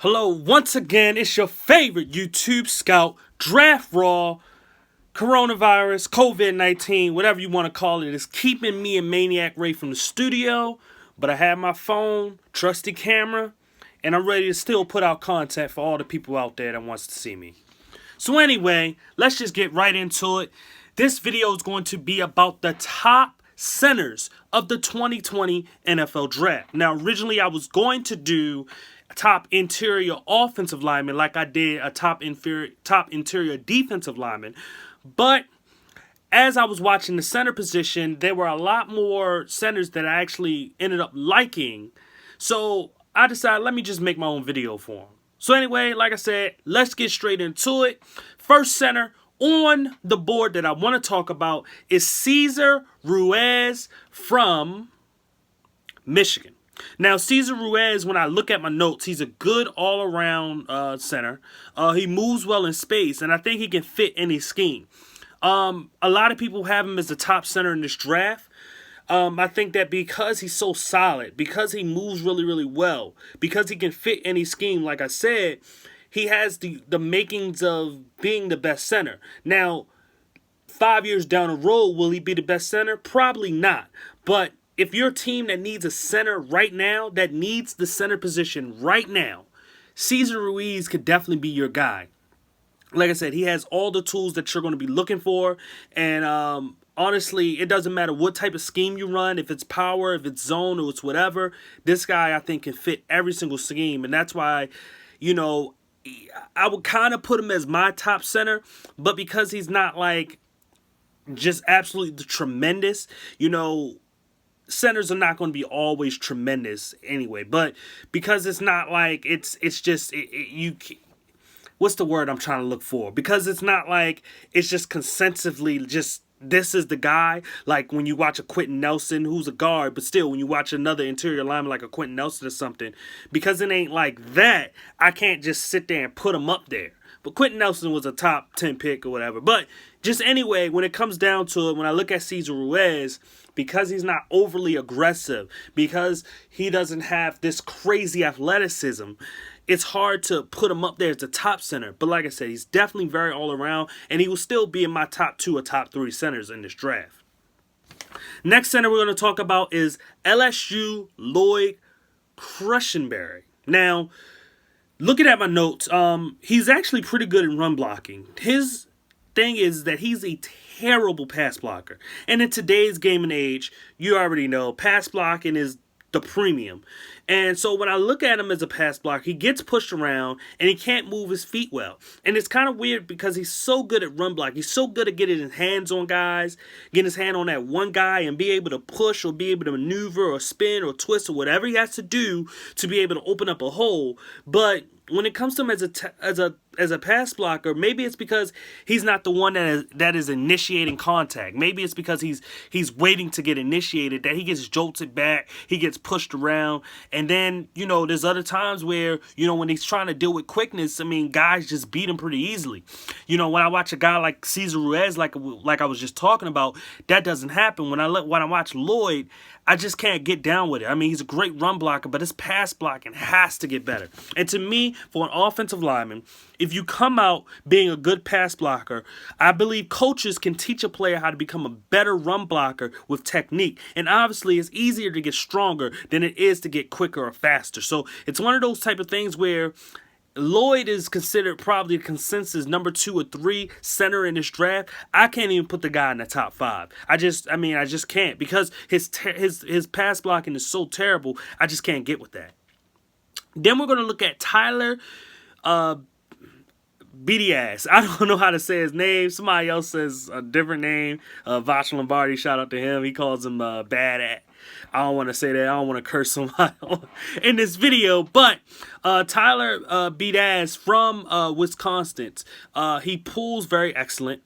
Hello, once again, it's your favorite YouTube scout, Draft Raw, coronavirus, COVID-19, whatever you want to call it, is keeping me and Maniac Ray from the studio, but I have my phone, trusty camera, and I'm ready to still put out content for all the people out there that wants to see me. So anyway, let's just get right into it. This video is going to be about the top centers of the 2020 NFL Draft. Now, originally I was going to do top interior offensive lineman like I did a top interior defensive lineman. But as I was watching the center position, there were a lot more centers that I actually ended up liking. So I decided, let me just make my own video for them. So anyway, like I said, let's get straight into it. First center on the board that I want to talk about is Cesar Ruiz from Michigan. Now, Cesar Ruiz, when I look at my notes, he's a good all-around center. He moves well in space, and I think he can fit any scheme. A lot of people have him as the top center in this draft. I think that because he's so solid, because he moves really, really well, because he can fit any scheme, like I said, he has the makings of being the best center. Now, 5 years down the road, will he be the best center? Probably not. But if you're a team that needs a center right now, that needs the center position right now, Cesar Ruiz could definitely be your guy. Like I said, he has all the tools that you're going to be looking for. And honestly, it doesn't matter what type of scheme you run, if it's power, if it's zone, or it's whatever. This guy, I think, can fit every single scheme. And that's why, I would kind of put him as my top center. But because he's not like just absolutely tremendous, centers are not going to be always tremendous anyway, but because it's not like it's just what's the word I'm trying to look for? Because it's not like it's just consensusly just this is the guy. Like when you watch a Quentin Nelson, who's a guard, but still when you watch another interior lineman like a Quentin Nelson or something, because it ain't like that, I can't just sit there and put him up there. But Quentin Nelson was a top 10 pick or whatever. But just anyway, when it comes down to it, when I look at Cesar Ruiz, because he's not overly aggressive, because he doesn't have this crazy athleticism, it's hard to put him up there as the top center. But like I said, he's definitely very all around, and he will still be in my top 2 or top 3 centers in this draft. Next center we're going to talk about is LSU Lloyd Cushenberry. Now, looking at my notes, he's actually pretty good in run blocking. His thing is that he's a terrible pass blocker. And in today's game and age, you already know pass blocking is the premium. And so when I look at him as a pass blocker, he gets pushed around and he can't move his feet well. And it's kind of weird because he's so good at run block. He's so good at getting his hands on guys, getting his hand on that one guy and be able to push or be able to maneuver or spin or twist or whatever he has to do to be able to open up a hole. But when it comes to him as a pass blocker, maybe it's because he's not the one that is initiating contact. Maybe it's because he's waiting to get initiated, that he gets jolted back, he gets pushed around, and then there's other times where when he's trying to deal with quickness, guys just beat him pretty easily. When I watch a guy like Cesar Ruiz, like I was just talking about, that doesn't happen. When I watch Lloyd, I just can't get down with it. He's a great run blocker, but his pass blocking has to get better. And to me, for an offensive lineman, if you come out being a good pass blocker, I believe coaches can teach a player how to become a better run blocker with technique. And obviously, it's easier to get stronger than it is to get quicker or faster. So it's one of those type of things where Lloyd is considered probably a consensus number 2 or 3 center in this draft. I can't even put the guy in the top 5. I just can't, because his pass blocking is so terrible. I just can't get with that. Then we're going to look at Tyler BDS. I don't know how to say his name. Somebody else says a different name. Vash Lombardi, shout out to him. He calls him bad at. I don't want to say that. I don't want to curse somebody in this video. But Tyler BDS from Wisconsin, he pulls very excellent.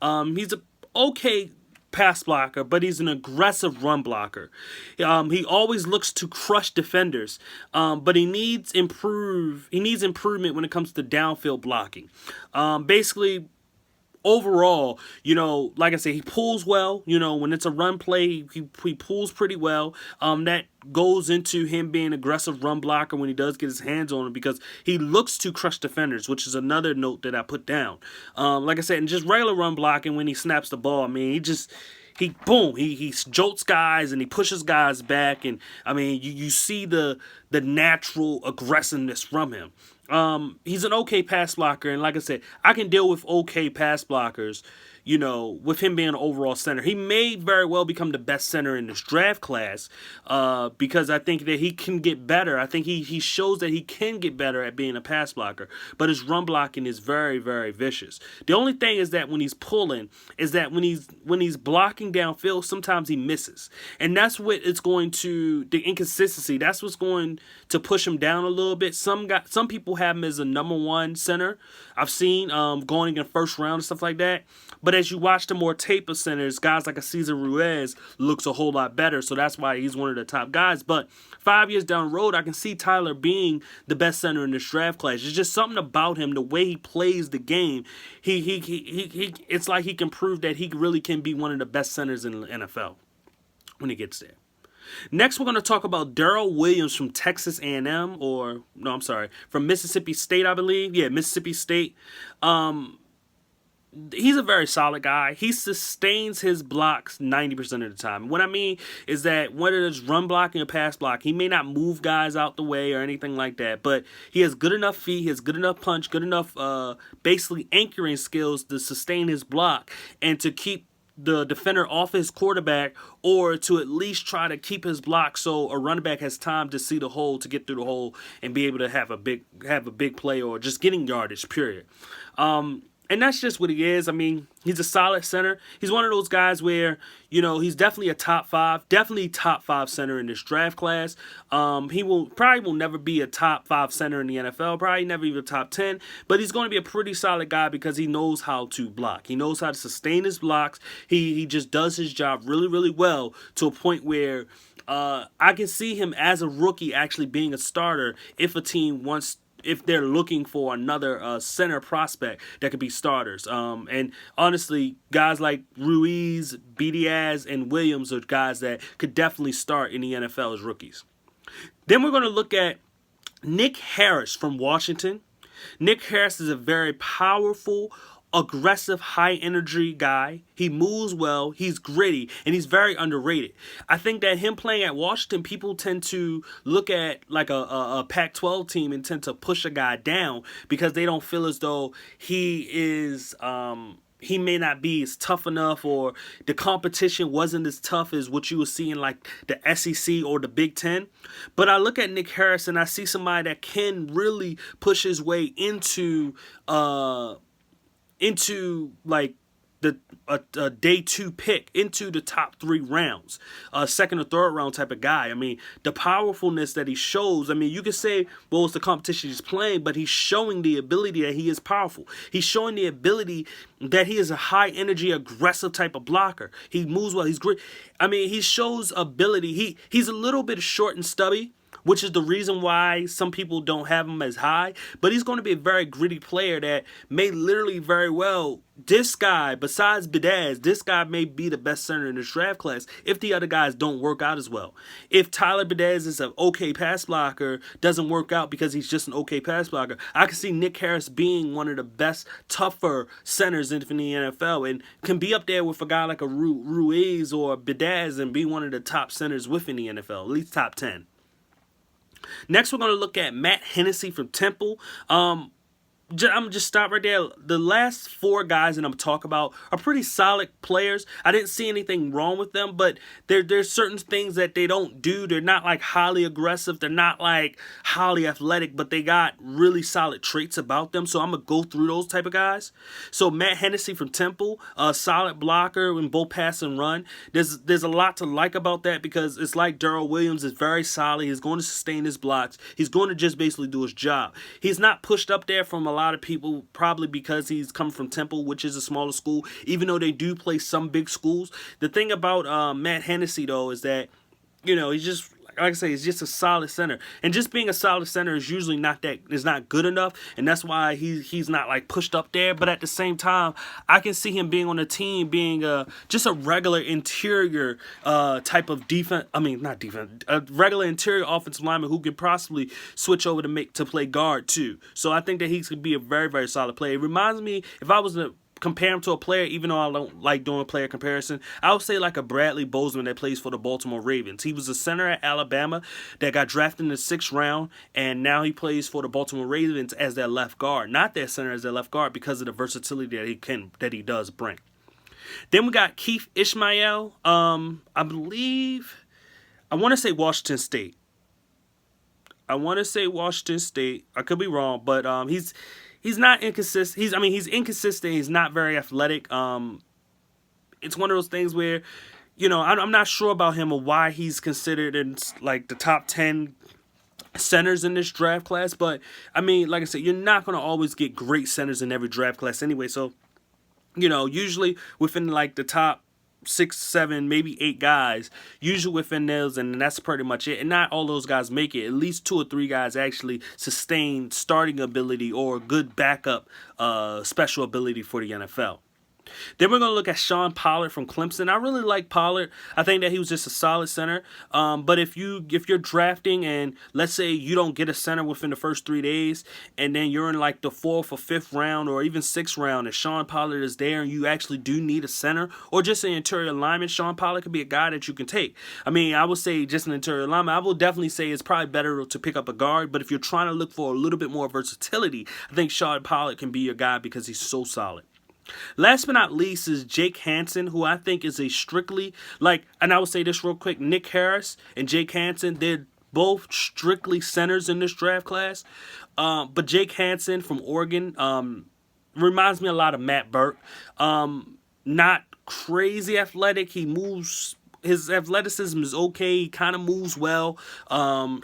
He's a okay pass blocker, but he's an aggressive run blocker. He always looks to crush defenders, but he needs improvement when it comes to downfield blocking. Basically, overall, like I said, he pulls well. When it's a run play, he pulls pretty well. That goes into him being an aggressive run blocker when he does get his hands on him, because he looks to crush defenders, which is another note that I put down. Like I said, and just regular run blocking when he snaps the ball, I mean, he jolts guys and he pushes guys back, and I mean, you see the natural aggressiveness from him. He's an okay pass blocker, and like I said, I can deal with okay pass blockers, with him being an overall center. He may very well become the best center in this draft class, because I think that he can get better. I think he shows that he can get better at being a pass blocker, but his run blocking is very, very vicious. The only thing is that when he's pulling, is that when he's blocking downfield, sometimes he misses, and that's what it's going to, the inconsistency. That's what's going to push him down a little bit. Some people have him as a number one center. I've seen going in the first round and stuff like that. But as you watch the more tape of centers, guys like a Cesar Ruiz looks a whole lot better. So that's why he's one of the top guys. But 5 years down the road, I can see Tyler being the best center in this draft class. There's just something about him, the way he plays the game. It's like he can prove that he really can be one of the best centers in the NFL when he gets there. Next, we're going to talk about Darrell Williams from Texas A&M, from Mississippi State, I believe. Yeah, Mississippi State. He's a very solid guy. He sustains his blocks 90% of the time. What I mean is that whether it's run blocking or pass block, he may not move guys out the way or anything like that, but he has good enough feet, he has good enough punch, good enough basically anchoring skills to sustain his block and to keep the defender off his quarterback, or to at least try to keep his block so a running back has time to see the hole, to get through the hole and be able to have a big play, or just getting yardage, period. And that's just what he is. I mean, he's a solid center. He's one of those guys where, he's definitely a top five center in this draft class. He probably will never be a top 5 center in the NFL, probably never even top 10, but he's going to be a pretty solid guy because he knows how to block. He knows how to sustain his blocks. He just does his job really, really well, to a point where I can see him as a rookie actually being a starter if they're looking for another center prospect that could be starters. And honestly, guys like Ruiz, Diaz, and Williams are guys that could definitely start in the NFL as rookies. Then we're going to look at Nick Harris from Washington. Nick Harris is a very powerful, aggressive, high-energy guy. He moves well, he's gritty, and he's very underrated. I think that him playing at Washington, people tend to look at like a Pac-12 team and tend to push a guy down because they don't feel as though he may not be as tough enough, or the competition wasn't as tough as what you would see in like the SEC or the Big Ten. But I look at Nick Harris and I see somebody that can really push his way into like a day 2 pick, into the top 3 rounds, second or third round type of guy. I mean, the powerfulness that he shows, I mean, you could say, well, it's the competition he's playing, but he's showing the ability that he is powerful. He's showing the ability that he is a high energy, aggressive type of blocker. He moves well, he's great. I mean, he shows ability. He's a little bit short and stubby, which is the reason why some people don't have him as high. But he's going to be a very gritty player that may literally very well, this guy, besides Diaz, this guy may be the best center in this draft class if the other guys don't work out as well. If Tyler Diaz is an okay pass blocker, doesn't work out because he's just an okay pass blocker, I can see Nick Harris being one of the best, tougher centers in the NFL, and can be up there with a guy like a Ruiz or Diaz and be one of the top centers within the NFL, at least top 10. Next, we're going to look at Matt Hennessy from Temple. I'm going to just stop right there. The last 4 guys that I'm talking about are pretty solid players. I didn't see anything wrong with them, but there's certain things that they don't do. They're not like highly aggressive. They're not like highly athletic, but they got really solid traits about them. So I'm going to go through those type of guys. So Matt Hennessy from Temple, a solid blocker in both pass and run. There's a lot to like about that, because it's like Darrell Williams is very solid. He's going to sustain his blocks. He's going to just basically do his job. He's not pushed up there from a lot of people, probably because he's come from Temple, which is a smaller school, even though they do play some big schools. The thing about Matt Hennessy, though, is that, he's just like I say, he's just a solid center. And just being a solid center is usually not good enough, and that's why he's not like pushed up there. But at the same time, I can see him being on a team, being just a regular interior type of defense. I mean, not defense, a regular interior offensive lineman who could possibly switch over to play guard too. So I think that he could be a very, very solid player. It reminds me, if I was to compare him to a player, even though I don't like doing player comparison, I would say like a Bradley Bozeman that plays for the Baltimore Ravens. He was a center at Alabama that got drafted in the 6th round, and now he plays for the Baltimore Ravens as their left guard, not their center, as their left guard, because of the versatility that he does bring. Then we got Keith Ishmael. I believe, I want to say Washington State. I could be wrong, but he's not inconsistent. He's inconsistent. He's not very athletic. It's one of those things where, I'm not sure about him or why he's considered in like the top 10 centers in this draft class. But like I said, you're not going to always get great centers in every draft class anyway. So, usually within like the top 6, 7, maybe 8 guys, usually within those, and that's pretty much it. And not all those guys make it. At least 2 or 3 guys actually sustain starting ability or good backup special ability for the NFL. Then we're going to look at Sean Pollard from Clemson. I really like Pollard. I think that he was just a solid center. But if you're drafting and let's say you don't get a center within the first 3 days, and then you're in like the 4th or 5th round or even 6th round, and Sean Pollard is there, and you actually do need a center or just an interior lineman, Sean Pollard could be a guy that you can take. I would say just an interior lineman. I will definitely say it's probably better to pick up a guard. But if you're trying to look for a little bit more versatility, I think Sean Pollard can be your guy because he's so solid. Last but not least is Jake Hansen, who I think is a strictly, and I will say this real quick, Nick Harris and Jake Hansen, they're both strictly centers in this draft class. But Jake Hansen from Oregon reminds me a lot of Matt Burke. Not crazy athletic. His athleticism is okay. He kind of moves well.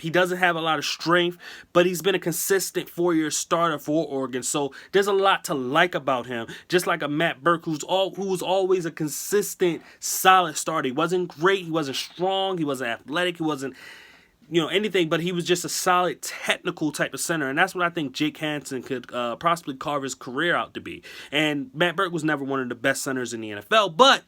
He doesn't have a lot of strength, but he's been a consistent 4-year starter for Oregon. So there's a lot to like about him. Just like a Matt Burke, who was always a consistent, solid starter. He wasn't great. He wasn't strong. He wasn't athletic. He wasn't, anything, but he was just a solid technical type of center. And that's what I think Jake Hansen could possibly carve his career out to be. And Matt Burke was never one of the best centers in the NFL, but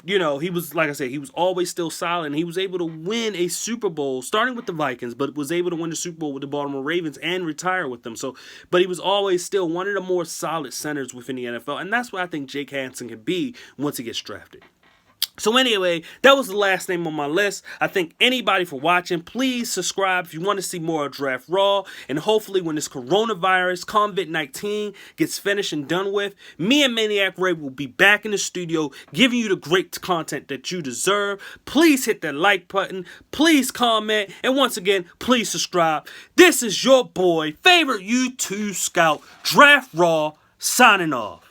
he was, like I said, he was always still solid, and he was able to win a Super Bowl, starting with the Vikings, but was able to win the Super Bowl with the Baltimore Ravens and retire with them. But he was always still one of the more solid centers within the NFL, and that's what I think Jake Hansen can be once he gets drafted. So anyway, that was the last name on my list. I thank anybody for watching. Please subscribe if you want to see more of Draft Raw. And hopefully when this coronavirus, COVID-19, gets finished and done with, me and Maniac Ray will be back in the studio giving you the great content that you deserve. Please hit that like button. Please comment. And once again, please subscribe. This is your boy, favorite YouTube scout, Draft Raw, signing off.